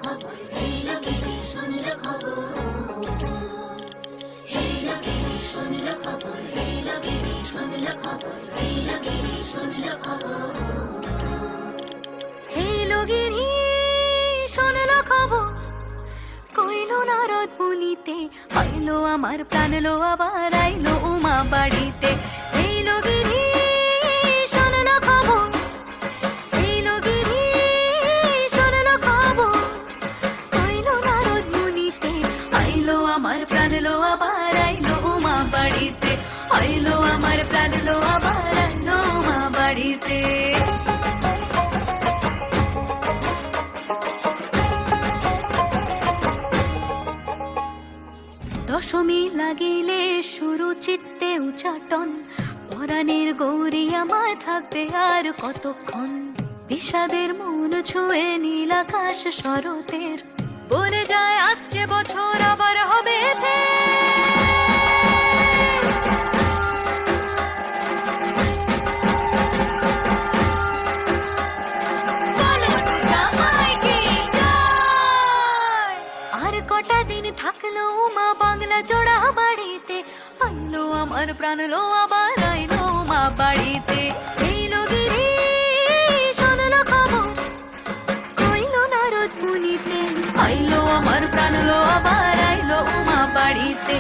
খবর, এই লোকেরই শুনলো খবর, এই লোকেরই শুনলো খবর, এই লোকেরই শুনলো খবর, এই লোকেরই শুনলো খবর, এই লোকেরই শুনলো খবর। কইলো নারদ মুনিতে, আইলো আমার প্রাণ লো, আবার আইলো উমা বাড়িতে। এই লোকেরই শুনলো খবর, এই লোকেরই শুনলো খবর। কইলো নারদ মুনিতে, আইলো আমার প্রাণ লো, আবার আইলো উমা বাড়িতে। আইলো আমার প্রাণ লো, আবার আইলো উমা বাড়িতে। দশমী লাগিলে শুরু চিত্তে উচাটন, পরাণের গৌরী আমার থাকবে আর কতক্ষণ। বিষাদের মন ছুঁয়ে নীল আকাশ শরতের, বলে যায় আসছে বছর আবার হবে আর কটা দিন থাকলো উমা বাংলা জোড়া বাড়িতে। আইলো আমার প্রাণ লো, আবার আইলো উমা বাড়িতে। এই লোকেরই শুনলো খবর, কইলো নারদ মুনিতে, আইলো আমার প্রাণ লো, আবার আইলো উমা বাড়িতে।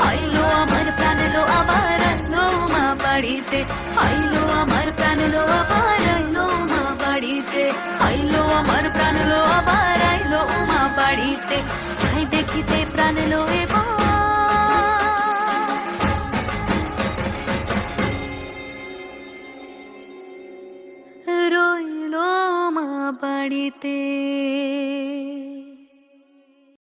আইলো আমার প্রাণ লো, আবার আইলো উমা বাড়িতে। আইলো আমার প্রাণ লো, আবার আইলো উমা বাড়িতে। আইলো আমার প্রাণ লো, আবার আইলো উমা বাড়িতে। যাই দেখিতে প্রাণ লো এবার, রইলো মা বাড়িতে।